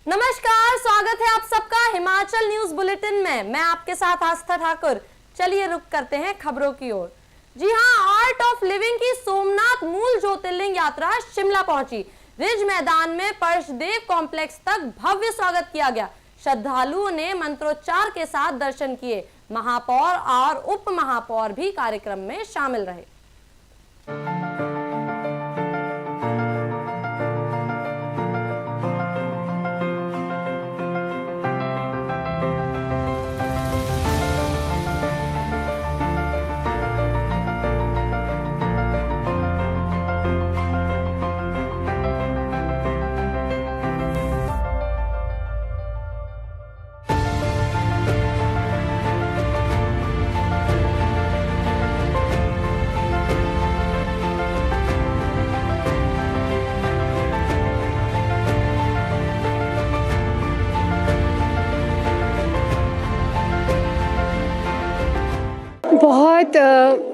नमस्कार, स्वागत है आप सबका हिमाचल न्यूज बुलेटिन में। मैं आपके साथ आस्था ठाकुर। चलिए रुक करते हैं खबरों की ओर। जी हां, आर्ट ऑफ लिविंग की सोमनाथ मूल ज्योतिर्लिंग यात्रा शिमला पहुंची। रिज मैदान में पर्शदेव कॉम्प्लेक्स तक भव्य स्वागत किया गया। श्रद्धालुओं ने मंत्रोच्चार के साथ दर्शन किए। महापौर और उप महापौर भी कार्यक्रम में शामिल रहे।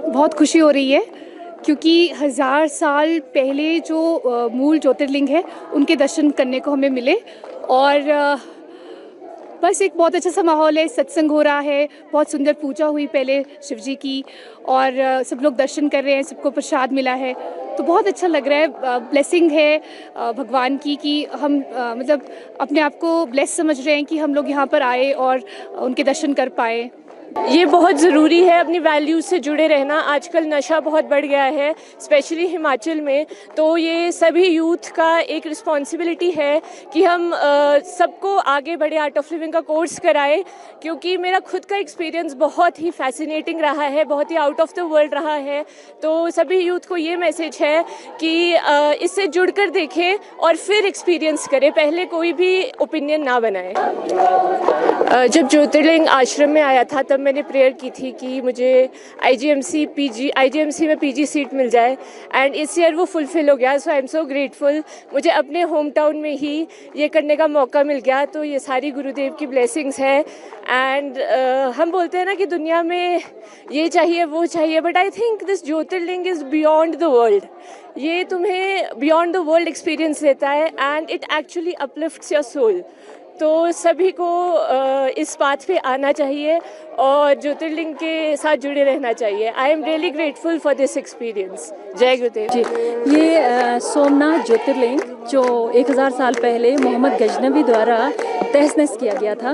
बहुत खुशी हो रही है क्योंकि 1000 साल पहले जो मूल ज्योतिर्लिंग है उनके दर्शन करने को हमें मिले। और बस एक बहुत अच्छा सा माहौल है। सत्संग हो रहा है, बहुत सुंदर पूजा हुई पहले शिव जी की, और सब लोग दर्शन कर रहे हैं, सबको प्रसाद मिला है, तो बहुत अच्छा लग रहा है। ब्लेसिंग है भगवान की कि हम मतलब अपने आप को ब्लेस समझ रहे हैं कि हम लोग यहाँ पर आए और उनके दर्शन कर पाए। ये बहुत ज़रूरी है अपनी वैल्यूज़ से जुड़े रहना। आजकल नशा बहुत बढ़ गया है, स्पेशली हिमाचल में। तो ये सभी यूथ का एक रिस्पॉन्सिबिलिटी है कि हम सबको आगे बढ़े, आर्ट ऑफ लिविंग का कोर्स कराएं, क्योंकि मेरा खुद का एक्सपीरियंस बहुत ही फैसिनेटिंग रहा है, बहुत ही आउट ऑफ द वर्ल्ड रहा है। तो सभी यूथ को ये मैसेज है कि इससे जुड़कर देखें और फिर एक्सपीरियंस करें, पहले कोई भी ओपिनियन ना बनाएं। जब ज्योतिर्लिंग आश्रम में आया था तब मैंने प्रेयर की थी कि मुझे आईजीएमसी में पीजी सीट मिल जाए, एंड इस ईयर वो फुलफिल हो गया। सो आई एम सो ग्रेटफुल। मुझे अपने होम टाउन में ही ये करने का मौका मिल गया, तो ये सारी गुरुदेव की ब्लेसिंग्स है। एंड हम बोलते हैं ना कि दुनिया में ये चाहिए वो चाहिए, but I think this Jyotirlinga is beyond the world. ये तुम्हें बियॉन्ड द वर्ल्ड एक्सपीरियंस देता है, and it actually uplifts your soul. तो सभी को इस बात पे आना चाहिए और ज्योतिर्लिंग के साथ जुड़े रहना चाहिए। I am really grateful for this experience. जय गुरुदेव जी। ये सोमनाथ ज्योतिर्लिंग जो 1000 साल पहले मोहम्मद गजनवी द्वारा तहस नहस किया गया था,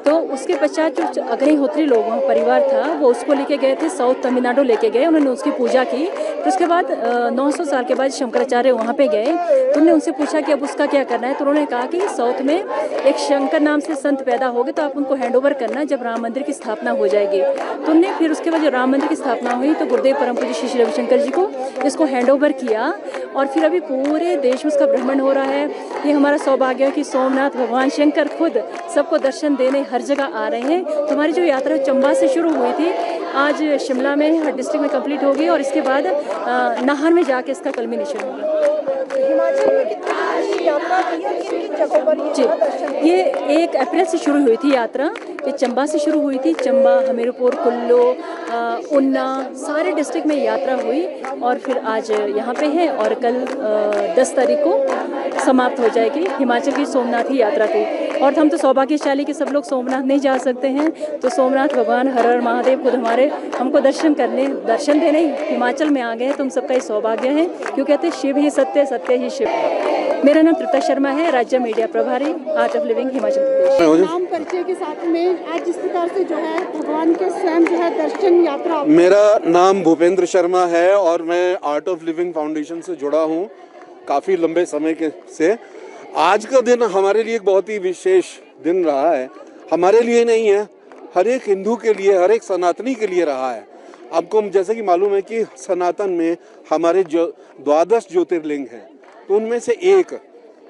तो उसके पश्चात जो अग्निहोत्री लोगों परिवार था वो उसको लेके गए थे, साउथ तमिलनाडु लेके गए, उन्होंने उसकी पूजा की। तो उसके बाद 900 साल के बाद शंकराचार्य वहाँ पे गए, तो उन्होंने उनसे पूछा कि अब उसका क्या करना है। तो उन्होंने कहा कि साउथ में एक शंकर नाम से संत पैदा हो गए, तो आप उनको हैंड ओवर करना जब राम मंदिर की स्थापना हो जाएगी। तो उन्होंने फिर उसके बाद जब राम मंदिर की स्थापना हुई तो गुरुदेव परम पूज्य श्री श्री रविशंकर जी को इसको हैंड ओवर किया, और फिर अभी पूरे देश में उसका भ्रमण हो रहा है। ये हमारा सौभाग्य है कि सोमनाथ भगवान शंकर खुद सबको दर्शन देने हर जगह आ रहे हैं। तो हमारी जो यात्रा चंबा से शुरू हुई थी, आज शिमला में हर डिस्ट्रिक्ट में कंप्लीट होगी, और इसके बाद नाहन में जाके इसका कल्मिनेशन होगा। जी, ये 1 अप्रैल से शुरू हुई थी यात्रा। ये चंबा से शुरू हुई थी। चंबा, हमीरपुर, कुल्लू, ऊना, सारे डिस्ट्रिक्ट में यात्रा हुई, और फिर आज यहाँ पे है, और कल 10 तारीख को समाप्त हो जाएगी हिमाचल की सोमनाथ की यात्रा की। और हम तो सौभाग्यशाली कि सब लोग सोमनाथ नहीं जा सकते हैं, तो सोमनाथ भगवान हर हर महादेव खुद हमको दर्शन देने हिमाचल में आ गए। तुम सबका ये सौभाग्य है, क्यों कहते हैं शिव ही सत्य, सत्य ही शिव। मेरा नाम तृप्ता शर्मा है, राज्य मीडिया प्रभारी, art of living Himachal Pradesh. नाम परिचय के साथ में आज जिस प्रकार से जो है भगवान के स्वयं जो है दर्शन यात्रा। मेरा नाम भूपेंद्र शर्मा है और मैं आर्ट ऑफ लिविंग फाउंडेशन से जुड़ा हूँ काफ़ी लंबे समय से। आज का दिन हमारे लिए एक बहुत ही विशेष दिन रहा है। हमारे लिए नहीं है, हर एक हिंदू के लिए, हर एक सनातनी के लिए रहा है। आपको जैसे कि मालूम है कि सनातन में हमारे जो 12 ज्योतिर्लिंग हैं, तो उनमें से एक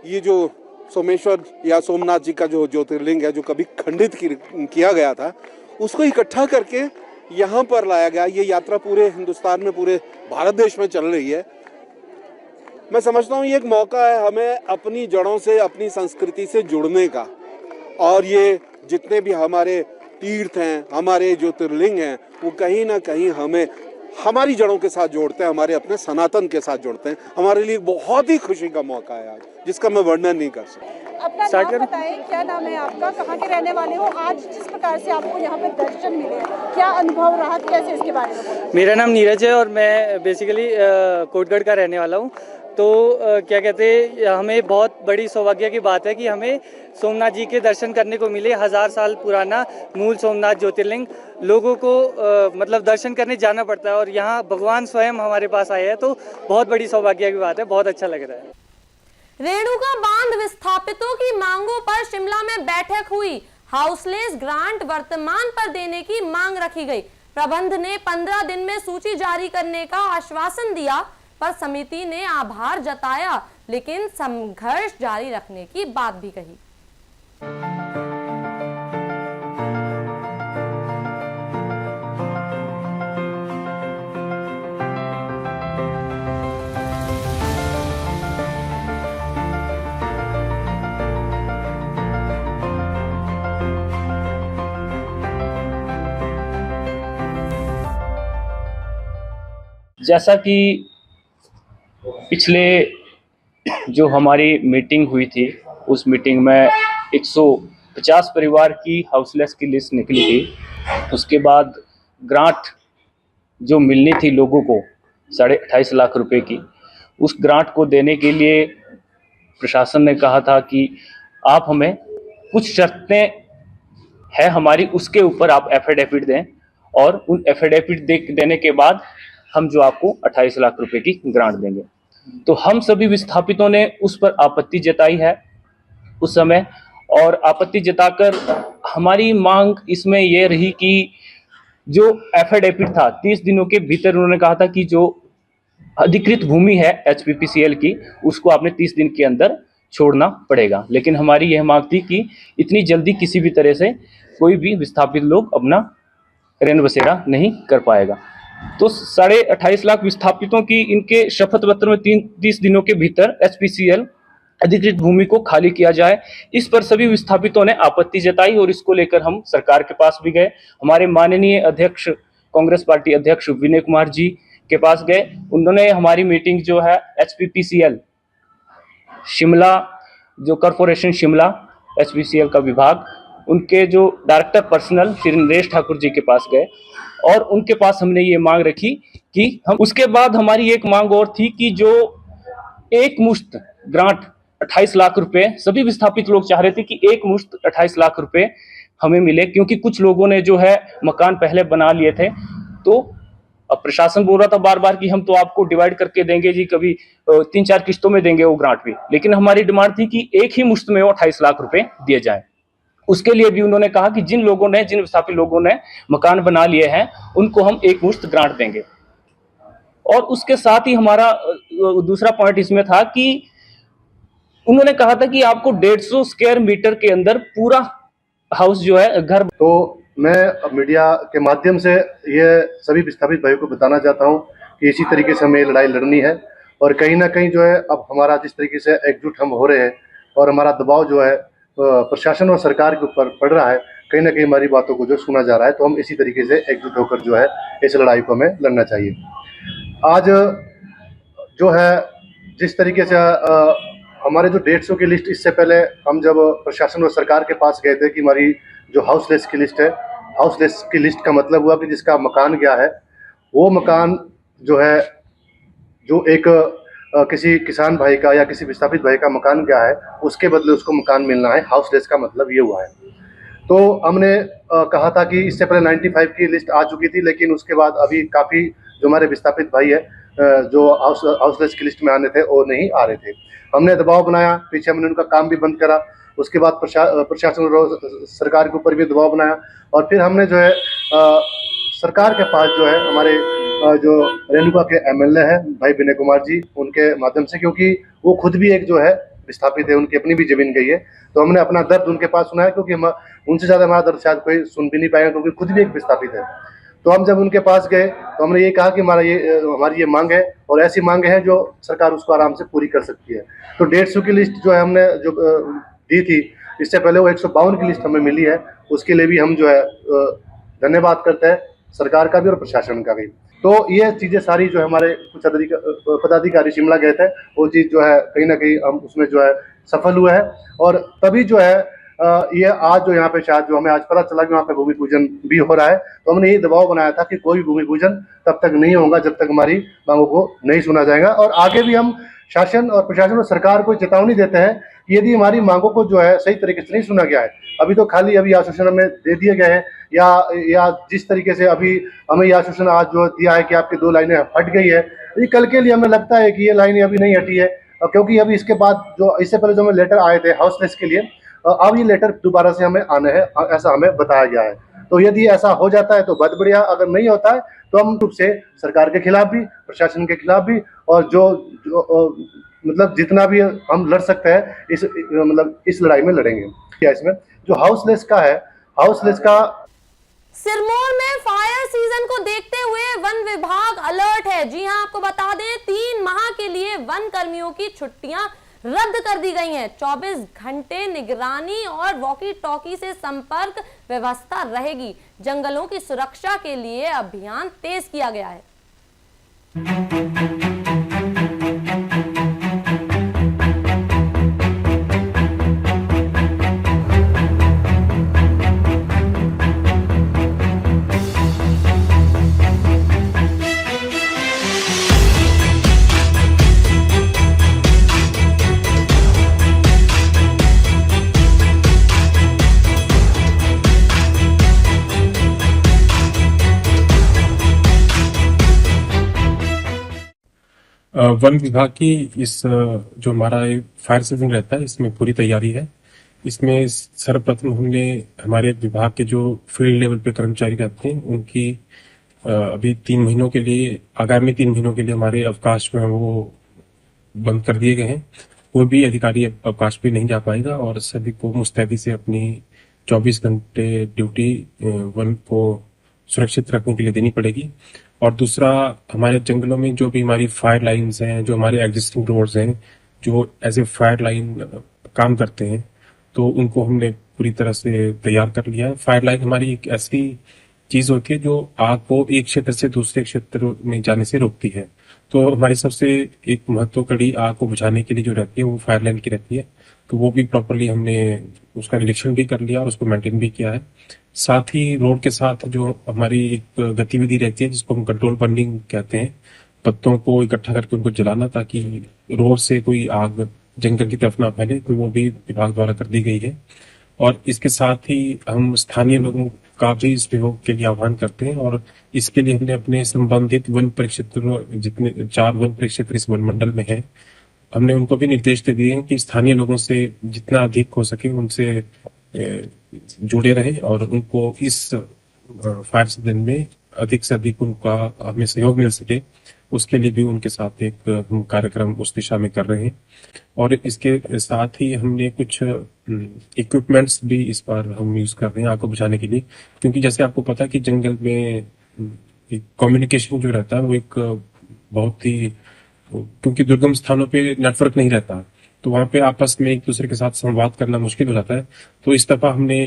ये जो सोमेश्वर या सोमनाथ जी का जो ज्योतिर्लिंग है, जो कभी खंडित किया गया था, उसको इकट्ठा करके यहाँ पर लाया गया। ये यात्रा पूरे हिंदुस्तान में, पूरे भारत देश में चल रही है। मैं समझता हूँ ये एक मौका है हमें अपनी जड़ों से, अपनी संस्कृति से जुड़ने का। और ये जितने भी हमारे तीर्थ हैं, हमारे ज्योतिर्लिंग हैं, वो कहीं ना कहीं हमें हमारी जड़ों के साथ जोड़ते हैं, हमारे अपने सनातन के साथ जोड़ते हैं। हमारे लिए बहुत ही खुशी का मौका है आज, जिसका मैं वर्णन नहीं कर सकता। अपना नाम बताएं, क्या नाम है आपका, कहाँ के रहने वाले हो? आज जिस प्रकार से आपको यहाँ पे दर्शन मिले, क्या अनुभव रहा, कैसे इसके बारे में बोला? मेरा नाम नीरज है और मैं बेसिकली कोटगढ़ का रहने वाला हूँ। तो क्या कहते हैं, हमें बहुत बड़ी सौभाग्य की बात है कि हमें सोमनाथ जी के दर्शन करने को मिले। 1000 साल पुराना मूल सोमनाथ ज्योतिर्लिंग, लोगों को मतलब दर्शन करने जाना पड़ता है और यहाँ भगवान स्वयं हमारे पास आए हैं, तो बहुत बड़ी सौभाग्य की बात है, बहुत अच्छा लग रहा है। रेणुका बांध विस्थापितों की मांगों पर शिमला में बैठक हुई। हाउसलेस ग्रांट वर्तमान पर देने की मांग रखी गई। प्रबंध ने 15 दिन में सूची जारी करने का आश्वासन दिया, पर समिति ने आभार जताया, लेकिन संघर्ष जारी रखने की बात भी कही। जैसा कि पिछले जो हमारी मीटिंग हुई थी, उस मीटिंग में 150 परिवार की हाउसलेस की लिस्ट निकली थी। उसके बाद ग्रांट जो मिलनी थी लोगों को 28.5 लाख रुपए की, उस ग्रांट को देने के लिए प्रशासन ने कहा था कि आप हमें कुछ शर्तें है हमारी, उसके ऊपर आप एफिडेविट दें और उन एफिडेविट देने के बाद हम जो आपको 28 लाख रुपए की ग्रांट देंगे। तो हम सभी विस्थापितों ने उस पर आपत्ति जताई है उस समय, और आपत्ति जताकर हमारी मांग इसमें यह रही कि जो एफिडेविट था 30 दिनों के भीतर उन्होंने कहा था कि जो अधिकृत भूमि है HPPCL की, उसको आपने 30 दिन के अंदर छोड़ना पड़ेगा। लेकिन हमारी यह मांग थी कि इतनी जल्दी किसी भी तरह से कोई भी विस्थापित लोग अपना रैन बसेरा नहीं कर पाएगा। तो 28.5 लाख विस्थापितों की इनके शपथ पत्र में 30 दिनों के भीतर HPCL अधिकृत भूमि को खाली किया जाए। इस पर सभी विस्थापितों ने आपत्ति जताई और इसको लेकर हम सरकार के पास भी गए। हमारे माननीय अध्यक्ष, कांग्रेस पार्टी अध्यक्ष विनय कुमार जी के पास गए। उन्होंने हमारी मीटिंग जो है HPPCL शिमला, जो कॉरपोरेशन शिमला HPCL का विभाग, उनके जो डायरेक्टर पर्सनल श्री नरेश ठाकुर जी के पास गए और उनके पास हमने ये मांग रखी कि हम, उसके बाद हमारी एक मांग और थी कि जो एक मुश्त ग्रांट 28 लाख रुपए सभी विस्थापित लोग चाह रहे थे कि एक मुश्त 28 लाख रुपए हमें मिले, क्योंकि कुछ लोगों ने जो है मकान पहले बना लिए थे। तो अब प्रशासन बोल रहा था बार बार कि हम तो आपको डिवाइड करके देंगे जी, कभी 3-4 किस्तों में देंगे वो ग्रांट भी, लेकिन हमारी डिमांड थी कि एक ही मुश्त में वो 28 लाख रुपए दिए जाए। उसके लिए भी उन्होंने कहा कि जिन विस्थापित लोगों ने मकान बना लिए हैं उनको हम एक मुश्त ग्रांट देंगे। और उसके साथ ही हमारा दूसरा पॉइंट इसमें था कि उन्होंने कहा था कि आपको 150 स्क्वायर मीटर के अंदर पूरा हाउस जो है घर। तो मैं मीडिया के माध्यम से ये सभी विस्थापित भाइयों को बताना चाहता हूँ कि इसी तरीके से हमें लड़ाई लड़नी है और कहीं ना कहीं जो है अब हमारा जिस तरीके से एकजुट हम हो रहे हैं और हमारा दबाव जो है प्रशासन और सरकार के ऊपर पड़ रहा है, कहीं ना कहीं हमारी बातों को जो सुना जा रहा है, तो हम इसी तरीके से एकजुट होकर जो है इस लड़ाई को हमें लड़ना चाहिए। आज जो है जिस तरीके से हमारे जो 150 की लिस्ट, इससे पहले हम जब प्रशासन और सरकार के पास गए थे कि हमारी जो हाउसलेस की लिस्ट है, हाउसलेस की लिस्ट का मतलब हुआ कि जिसका मकान गया है वो मकान जो है, जो एक किसी किसान भाई का या किसी विस्थापित भाई का मकान गया है, उसके बदले उसको मकान मिलना है। हाउसलेस का मतलब ये हुआ है। तो हमने कहा था कि इससे पहले 95 की लिस्ट आ चुकी थी, लेकिन उसके बाद अभी काफ़ी जो हमारे विस्थापित भाई है जो हाउसलेस की लिस्ट में आने थे वो नहीं आ रहे थे। हमने दबाव बनाया, पीछे हमने उनका काम भी बंद करा, उसके बाद प्रशासन और सरकार के ऊपर भी दबाव बनाया और फिर हमने जो है सरकार के पास जो है हमारे जो रेणुका के MLA है भाई विनय कुमार जी, उनके माध्यम से, क्योंकि वो खुद भी एक जो है विस्थापित है, उनकी अपनी भी जमीन गई है, तो हमने अपना दर्द उनके पास सुनाया, क्योंकि हम उनसे ज़्यादा हमारा दर्द शायद कोई सुन भी नहीं पाएगा, क्योंकि खुद भी एक विस्थापित है। तो हम जब उनके पास गए तो हमने ये कहा कि हमारी ये मांग है और ऐसी मांग है जो सरकार उसको आराम से पूरी कर सकती है। तो 150 की लिस्ट जो है हमने जो दी थी, इससे पहले वो 152 की लिस्ट हमें मिली है, उसके लिए भी हम जो है धन्यवाद करते हैं सरकार का भी और प्रशासन का भी। तो ये चीज़ें सारी जो हमारे कुछ पदाधिकारी शिमला गए थे, वो चीज़ जो है कहीं ना कहीं हम उसमें जो है सफल हुए हैं। और तभी जो है ये आज जो यहाँ पे शायद जो हमें आज पता चला कि वहाँ पे भूमि पूजन भी हो रहा है, तो हमने ये दबाव बनाया था कि कोई भी भूमि पूजन तब तक नहीं होगा जब तक हमारी मांगों को नहीं सुना जाएगा। और आगे भी हम शासन और प्रशासन और सरकार को चेतावनी देते हैं, यदि हमारी मांगों को जो है सही तरीके से नहीं सुना गया है, अभी तो खाली अभी आश्वासन हमें दे दिए गए हैं, या जिस तरीके से अभी हमें ये आश्वासन आज जो दिया है कि आपकी 2 लाइनें हट गई है, ये कल के लिए हमें लगता है कि ये लाइनें अभी नहीं हटी है, क्योंकि अभी इसके बाद जो इससे पहले जो हमें लेटर आए थे हाउस लिस्ट के लिए, अब ये लेटर दोबारा से हमें आने हैं, ऐसा हमें बताया गया है। तो यदि ऐसा हो जाता है तो बहुत बढ़िया, अगर नहीं होता है तो हम रूप से सरकार के खिलाफ भी, प्रशासन के खिलाफ भी, और जो मतलब जितना भी हम लड़ सकते हैं इस लड़ाई में लड़ेंगे। इसमें जो हाउस लिस्ट का है, हाउस लिस्ट का सिरमौर में फायर सीजन को देखते हुए वन विभाग अलर्ट है। जी हां, आपको बता दें 3 माह के लिए वन कर्मियों की छुट्टियां रद्द कर दी गई हैं। 24 घंटे निगरानी और वॉकी टॉकी से संपर्क व्यवस्था रहेगी। जंगलों की सुरक्षा के लिए अभियान तेज किया गया है। वन विभाग की इस जो हमारा फायर सीजन रहता है, इसमें पूरी तैयारी है। इसमें सर्वप्रथम हमने हमारे विभाग के जो फील्ड लेवल पे कर्मचारी रहते हैं उनकी अभी 3 महीनों के लिए, आगामी 3 महीनों के लिए हमारे अवकाश में वो बंद कर दिए गए हैं। कोई भी अधिकारी अवकाश पे नहीं जा पाएगा और सभी को मुस्तैदी से अपनी 24 घंटे ड्यूटी वन को सुरक्षित रखने के लिए देनी पड़ेगी। और दूसरा, हमारे जंगलों में जो भी हमारी फायर लाइन्स हैं, जो हमारे एग्जिस्टिंग रोड्स हैं, जो एज ए फायर लाइन काम करते हैं, तो उनको हमने पूरी तरह से तैयार कर लिया है। फायर लाइन हमारी एक ऐसी चीज होती है जो आग को एक क्षेत्र से दूसरे क्षेत्र में जाने से रोकती है। तो हमारी सबसे एक महत्व कड़ी आग को बुझाने के लिए जो रहती है वो फायर लाइन की रहती है। तो वो भी प्रॉपरली हमने उसका निरीक्षण भी कर लिया और उसको मेंटेन भी किया है। साथ ही रोड के साथ जो हमारी एक गतिविधि रहती है जिसको हम कंट्रोल बर्निंग कहते हैं, पत्तों को इकट्ठा करके उनको जलाना ताकि रोड से कोई आग जंगल की तरफ ना फैले, तो वो भी विभाग द्वारा कर दी गई है। और इसके साथ ही हम स्थानीय लोगों का भी इस प्रयोग के लिए आह्वान करते हैं और इसके लिए हमने अपने संबंधित वन परिक्षेत्र, जितने 4 वन परिक्षेत्र इस वन मंडल में है, हमने उनको भी निर्देश दे दिए हैं कि स्थानीय लोगों से जितना अधिक हो सके उनसे जुड़े रहे और उनको इस फायर सीजन में अधिक से अधिक उनका हमें सहयोग मिल सके, उसके लिए भी उनके साथ एक कार्यक्रम उस दिशा में कर रहे हैं। और इसके साथ ही हमने कुछ इक्विपमेंट्स भी इस बार हम यूज कर रहे हैं आग को बुझाने के लिए, क्योंकि जैसे आपको पता है कि जंगल में कम्युनिकेशन जो रहता है वो एक बहुत ही, क्योंकि दुर्गम स्थानों पे नेटवर्क नहीं रहता तो वहाँ पे आपस में एक दूसरे के साथ संवाद करना मुश्किल हो जाता है। तो इस दफा हमने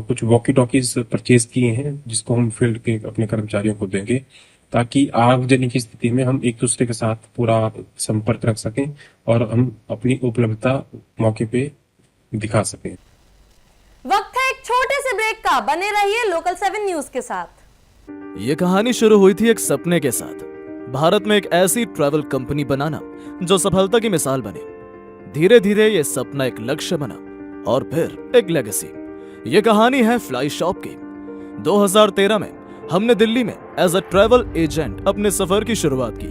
कुछ वॉकी टॉकीज परचेज किए हैं जिसको हम फील्ड के अपने कर्मचारियों को देंगे ताकि आगजनी की स्थिति में हम एक दूसरे के साथ पूरा संपर्क रख सकें और हम अपनी उपलब्धता मौके पे दिखा सकें। वक्त है एक छोटे से ब्रेक का, बने रहिए लोकल 7 न्यूज के साथ। ये कहानी शुरू हुई थी एक सपने के साथ, भारत में एक ऐसी ट्रैवल कंपनी बनाना जो सफलता की मिसाल बने। धीरे धीरे ये सपना एक लक्ष्य बना और फिर एक लेगेसी। ये कहानी है फ्लाई शॉप की। 2013 में हमने दिल्ली में एज अ ट्रैवल एजेंट अपने सफर की शुरुआत की।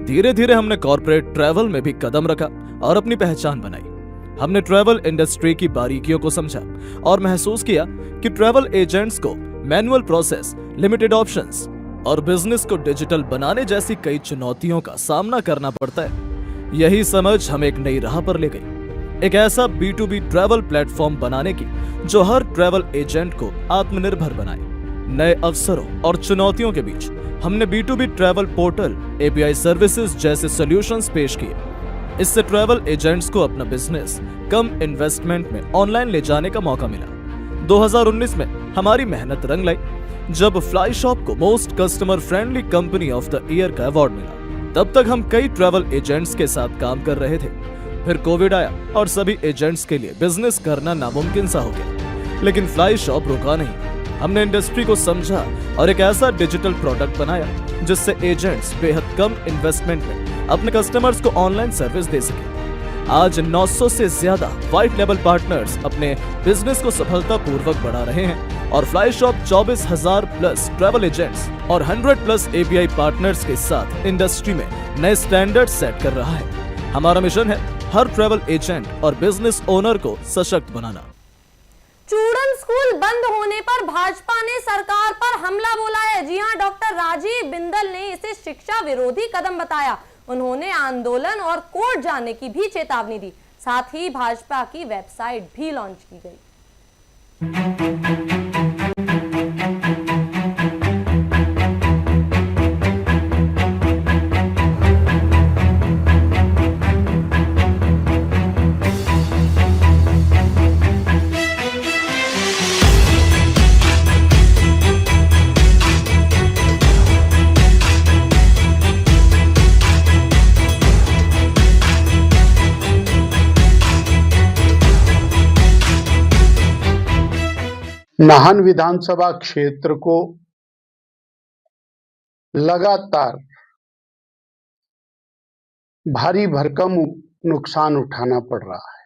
धीरे धीरे हमने कॉर्पोरेट ट्रैवल में भी कदम रखा और अपनी पहचान बनाई। हमने ट्रैवल इंडस्ट्री की बारीकियों को समझा और महसूस किया कि ट्रैवल एजेंट्स को मैनुअल प्रोसेस, लिमिटेड ऑप्शंस और बिजनेस को डिजिटल बनाने जैसी कई चुनौतियों का सामना करना पड़ता है। यही समझ हमें एक नई राह पर ले गई, एक ऐसा B2B ट्रैवल प्लेटफॉर्म बनाने की जो हर ट्रैवल एजेंट को आत्मनिर्भर बनाए। नए अवसरों और चुनौतियों के बीच हमने B2B travel portal, API services जैसे सॉल्यूशंस पेश किए। इससे ट्रैवल एजेंट्स को अपना बिजनेस कम इन्वेस्टमेंट में ऑनलाइन ले जाने का मौका मिला। 2019 में हमारी मेहनत रंग लाई जब फ्लाई शॉप को most customer friendly company of the year का अवार्ड मिला। तब तक हम कई ट्रैवल एजेंट्स के साथ काम कर रहे थे, फिर कोविड आया और सभी एजेंट्स के लिए बिजनेस करना नामुमकिन सा हो गया। लेकिन फ्लाई शॉप रुका नहीं, हमने इंडस्ट्री को समझा और एक ऐसा डिजिटल प्रोडक्ट बनाया जिससे एजेंट्स बेहद कम इन्वेस्टमेंट में अपने कस्टमर्स को ऑनलाइन सर्विस दे सके। आज 900 से ज्यादा व्हाइट लेवल पार्टनर्स अपने बिजनेस को सफलतापूर्वक बढ़ा रहे हैं और fly shop 24,000 plus travel agents और 100 प्लस API पार्टनर्स के साथ इंडस्ट्री में नए स्टैंडर्ड सेट कर रहा है। हमारा मिशन है हर ट्रैवल एजेंट और बिजनेस ओनर को सशक्त बनाना। चूड़न स्कूल बंद होने पर भाजपा ने सरकार पर हमला बोला है। जी हां, डॉक्टर राजीव बिंदल ने इसे शिक्षा विरोधी कदम बताया। उन्होंने आंदोलन और कोर्ट जाने की भी चेतावनी दी। साथ ही भाजपा की वेबसाइट भी लॉन्च की गई। नाहन विधानसभा क्षेत्र को लगातार भारी भरकम नुकसान उठाना पड़ रहा है।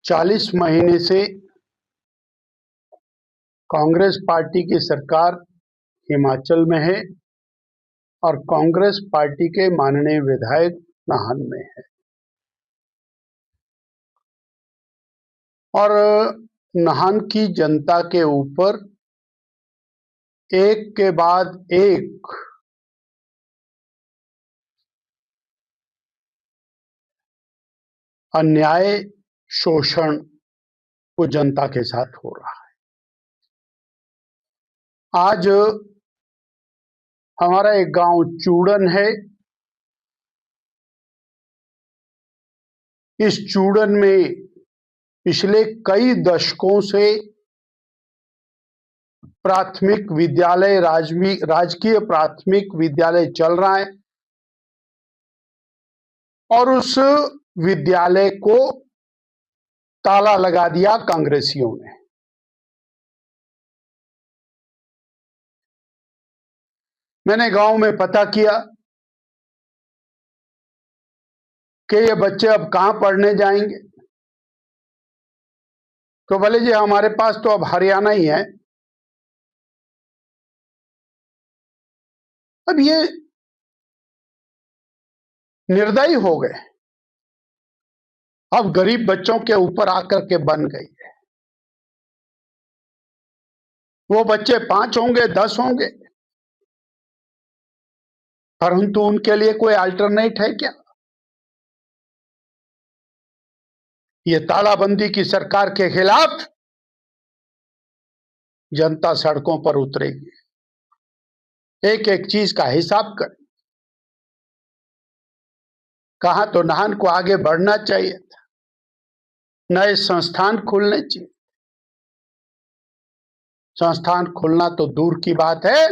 40 महीने से कांग्रेस पार्टी की सरकार हिमाचल में है और कांग्रेस पार्टी के माननीय विधायक नाहन में है और नाहन की जनता के ऊपर एक के बाद एक अन्याय शोषण वो जनता के साथ हो रहा है। आज हमारा एक गांव चूड़न है। इस चूड़न में पिछले कई दशकों से प्राथमिक विद्यालय, राजकीय प्राथमिक विद्यालय चल रहा है और उस विद्यालय को ताला लगा दिया कांग्रेसियों ने। मैंने गांव में पता किया कि ये बच्चे अब कहां पढ़ने जाएंगे, तो बोले जी हमारे पास तो अब हरियाणा ही है। अब ये निर्दयी हो गए, अब गरीब बच्चों के ऊपर आकर के बन गई है। वो बच्चे 5 होंगे, 10 होंगे, परंतु उनके लिए कोई अल्टरनेट है क्या? ये तालाबंदी की सरकार के खिलाफ जनता सड़कों पर उतरेगी, एक एक चीज का हिसाब करें। कहा तो नाहन को आगे बढ़ना चाहिए था, नए संस्थान खुलने चाहिए। संस्थान खुलना तो दूर की बात है,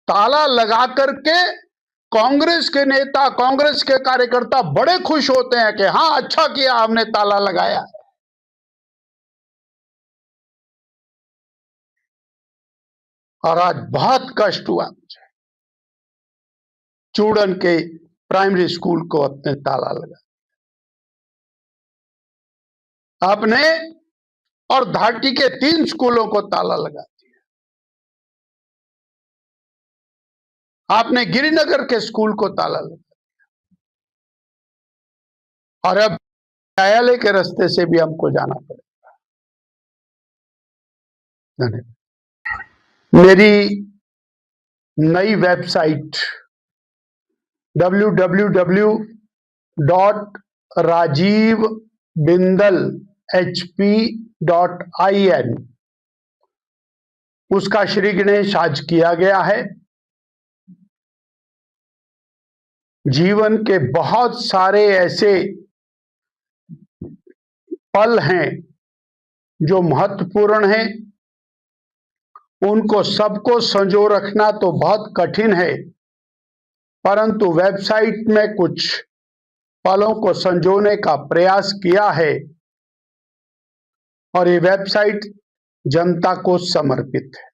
ताला लगा करके कांग्रेस के नेता, कांग्रेस के कार्यकर्ता बड़े खुश होते हैं कि हाँ अच्छा किया हमने ताला लगाया। और आज बहुत कष्ट हुआ मुझे, चूड़न के प्राइमरी स्कूल को अपने ताला लगा आपने, और धाटी के 3 स्कूलों को ताला लगा दिया आपने, गिरिनगर के स्कूल को ताला लगा दिया, और अब न्यायालय के रास्ते से भी हमको जाना पड़ेगा। धन्यवाद। मेरी नई वेबसाइट www.rajivbindalhp.in उसका श्री गणेश आज किया गया है। जीवन के बहुत सारे ऐसे पल हैं जो महत्वपूर्ण हैं, उनको सबको संजो रखना तो बहुत कठिन है, परंतु वेबसाइट में कुछ पलों को संजोने का प्रयास किया है और ये वेबसाइट जनता को समर्पित है।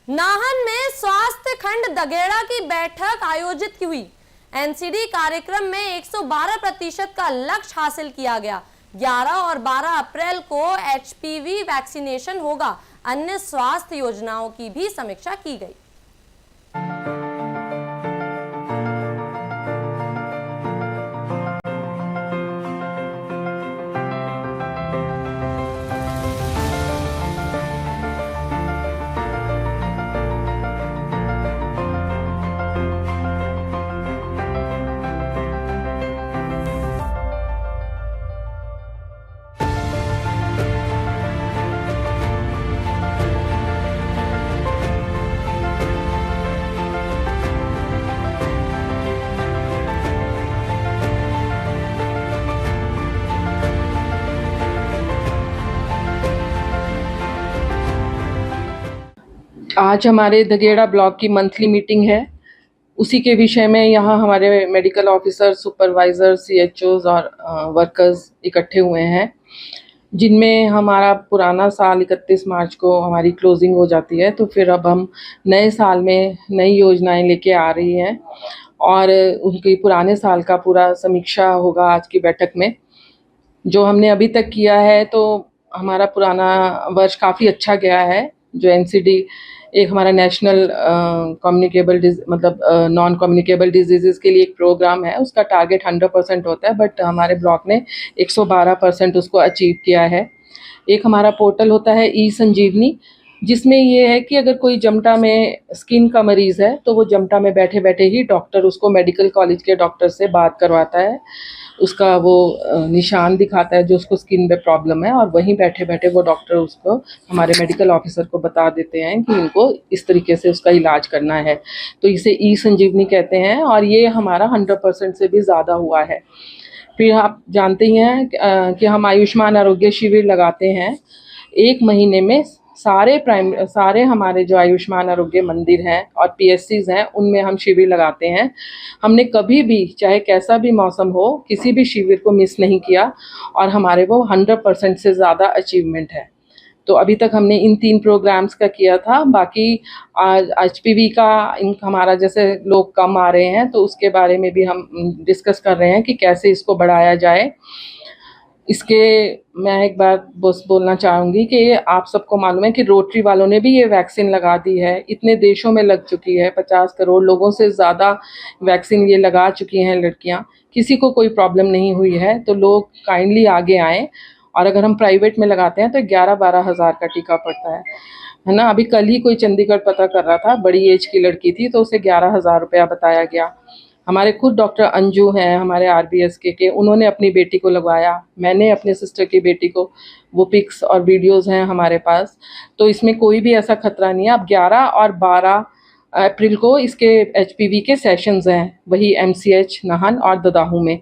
नाहन में स्वास्थ्य खंड दगेड़ा की बैठक आयोजित हुई। एनसीडी कार्यक्रम में 112% का लक्ष्य हासिल किया गया। 11 और 12 अप्रैल को एचपीवी वैक्सीनेशन होगा। अन्य स्वास्थ्य योजनाओं की भी समीक्षा की गई। आज हमारे दगेड़ा ब्लॉक की मंथली मीटिंग है। उसी के विषय में यहाँ हमारे मेडिकल ऑफिसर, सुपरवाइजर, सीएचओज और वर्कर्स इकट्ठे हुए हैं, जिनमें हमारा पुराना साल 31 मार्च को हमारी क्लोजिंग हो जाती है। तो फिर अब हम नए साल में नई योजनाएं लेके आ रही हैं और उनकी पुराने साल का पूरा समीक्षा होगा आज की बैठक में। जो हमने अभी तक किया है तो हमारा पुराना वर्ष काफ़ी अच्छा गया है। जो एनसीडी एक हमारा national communicable non communicable disease के लिए एक प्रोग्राम है, उसका टारगेट 100% होता है, बट हमारे ब्लॉक ने 112% उसको अचीव किया है। एक हमारा पोर्टल होता है ई संजीवनी, जिसमें ये है कि अगर कोई जमटा में स्किन का मरीज़ है तो वो जमटा में बैठे बैठे ही डॉक्टर उसको मेडिकल कॉलेज के डॉक्टर से बात करवाता है, उसका वो निशान दिखाता है जो उसको स्किन में प्रॉब्लम है, और वहीं बैठे बैठे वो डॉक्टर उसको हमारे मेडिकल ऑफिसर को बता देते हैं कि इनको इस तरीके से उसका इलाज करना है। तो इसे ई संजीवनी कहते हैं और ये हमारा 100% से भी ज़्यादा हुआ है। फिर आप जानते ही हैं कि हम आयुष्मान आरोग्य शिविर लगाते हैं। 1 महीने में सारे हमारे जो आयुष्मान आरोग्य मंदिर हैं और पीएससीज हैं उनमें हम शिविर लगाते हैं। हमने कभी भी, चाहे कैसा भी मौसम हो, किसी भी शिविर को मिस नहीं किया और हमारे वो 100% से ज़्यादा अचीवमेंट है। तो अभी तक हमने इन 3 प्रोग्राम्स का किया था। बाकी आज एचपीवी का हमारा जैसे लोग कम आ रहे हैं तो उसके बारे में भी हम डिस्कस कर रहे हैं कि कैसे इसको बढ़ाया जाए। इसके मैं एक बात बस बोलना चाहूँगी कि आप सबको मालूम है कि रोटरी वालों ने भी ये वैक्सीन लगा दी है। इतने देशों में लग चुकी है, 50 करोड़ लोगों से ज़्यादा वैक्सीन ये लगा चुकी हैं लड़कियाँ, किसी को कोई प्रॉब्लम नहीं हुई है। तो लोग काइंडली आगे आएँ, और अगर हम प्राइवेट में लगाते हैं तो 11-12 हज़ार का टीका पड़ता है ना। अभी कल ही कोई चंडीगढ़ पता कर रहा था, बड़ी एज की लड़की थी, तो उसे 11,000 रुपया बताया गया। हमारे खुद डॉक्टर अंजू हैं हमारे आरबीएस के उन्होंने अपनी बेटी को लगवाया, मैंने अपने सिस्टर की बेटी को, वो पिक्स और वीडियोस हैं हमारे पास। तो इसमें कोई भी ऐसा खतरा नहीं है। अब 11 और 12 अप्रैल को इसके एचपीवी के सेशंस हैं, वही एमसीएच नाहन और ददाहू में।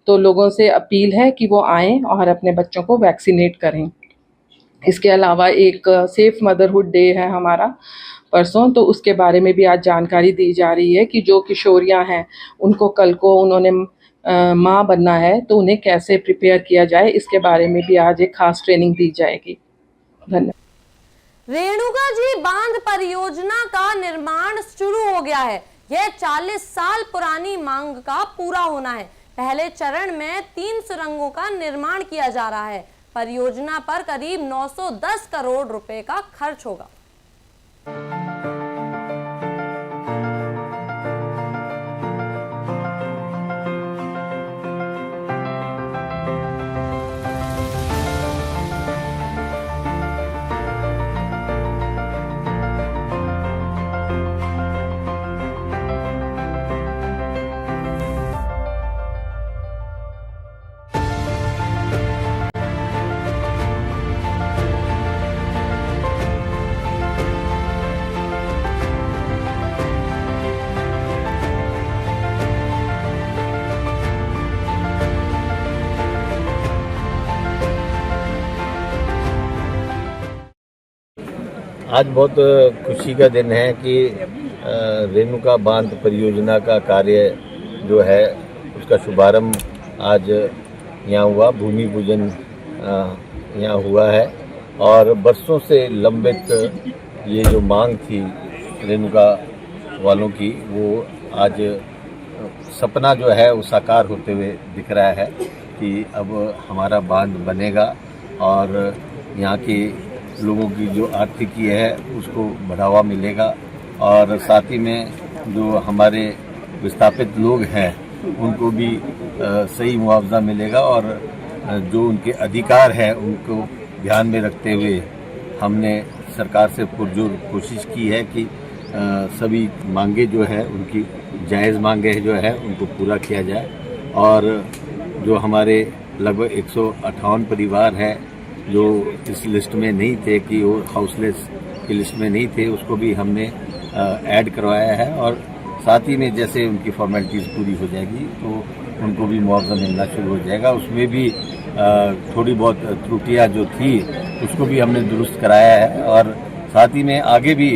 तो लोगों से अपील है कि वो आएँ और अपने बच्चों को वैक्सीनेट करें। इसके अलावा एक सेफ मदरहुड डे है हमारा परसों, तो उसके बारे में भी आज जानकारी दी जा रही है कि जो किशोरियां हैं उनको कल को उन्होंने माँ बनना है तो उन्हें कैसे प्रिपेयर किया जाए, इसके बारे में भी आज एक खास ट्रेनिंग दी जाएगी। धन्यवाद। रेणुका जी बांध परियोजना का निर्माण शुरू हो गया है। यह 40 साल पुरानी मांग का पूरा होना है। पहले चरण में 3 सुरंगों का निर्माण किया जा रहा है। परियोजना पर करीब 910 करोड़ रुपए का खर्च होगा। आज बहुत खुशी का दिन है कि रेणुका बांध परियोजना का कार्य जो है उसका शुभारंभ आज यहाँ हुआ, भूमि पूजन यहाँ हुआ है। और बरसों से लंबित ये जो मांग थी रेणुका वालों की, वो आज सपना जो है वो साकार होते हुए दिख रहा है कि अब हमारा बांध बनेगा और यहाँ के लोगों की जो आर्थिकी है उसको बढ़ावा मिलेगा और साथ ही में जो हमारे विस्थापित लोग हैं उनको भी सही मुआवजा मिलेगा और जो उनके अधिकार हैं उनको ध्यान में रखते हुए हमने सरकार से पुरजोर कोशिश की है कि सभी मांगे जो है उनकी जायज़ मांगे जो है उनको पूरा किया जाए। और जो हमारे लगभग 158 परिवार है जो इस लिस्ट में नहीं थे कि वो हाउसलेस की लिस्ट में नहीं थे, उसको भी हमने ऐड करवाया है और साथ ही में जैसे उनकी फॉर्मेलिटीज़ पूरी हो जाएगी तो उनको भी मुआवजा मिलना शुरू हो जाएगा। उसमें भी थोड़ी बहुत त्रुटियां जो थी उसको भी हमने दुरुस्त कराया है और साथ ही में आगे भी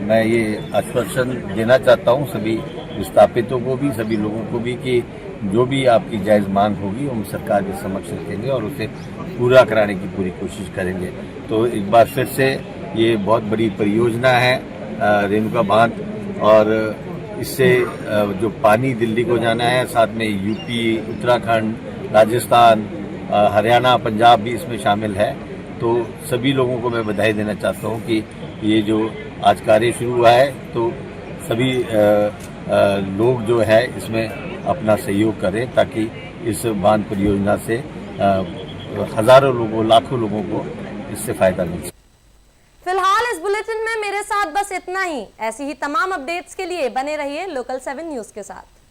मैं ये आश्वासन देना चाहता हूँ सभी विस्थापितों को भी, सभी लोगों को भी कि जो भी आपकी जायज़ मांग होगी हम सरकार के समक्ष रखेंगे और उसे पूरा कराने की पूरी कोशिश करेंगे। तो एक बार फिर से ये बहुत बड़ी परियोजना है रेणुका बांध और इससे जो पानी दिल्ली को जाना है, साथ में यूपी, उत्तराखंड, राजस्थान, हरियाणा, पंजाब भी इसमें शामिल है। तो सभी लोगों को मैं बधाई देना चाहता हूँ कि ये जो आज कार्य शुरू हुआ है तो सभी लोग जो है इसमें अपना सहयोग करें ताकि इस बांध परियोजना से हजारों लोगों, लाखों लोगों को इससे फायदा मिल सके। फिलहाल इस बुलेटिन में मेरे साथ बस इतना ही। ऐसी ही तमाम अपडेट्स के लिए बने रहिए लोकल 7 न्यूज के साथ।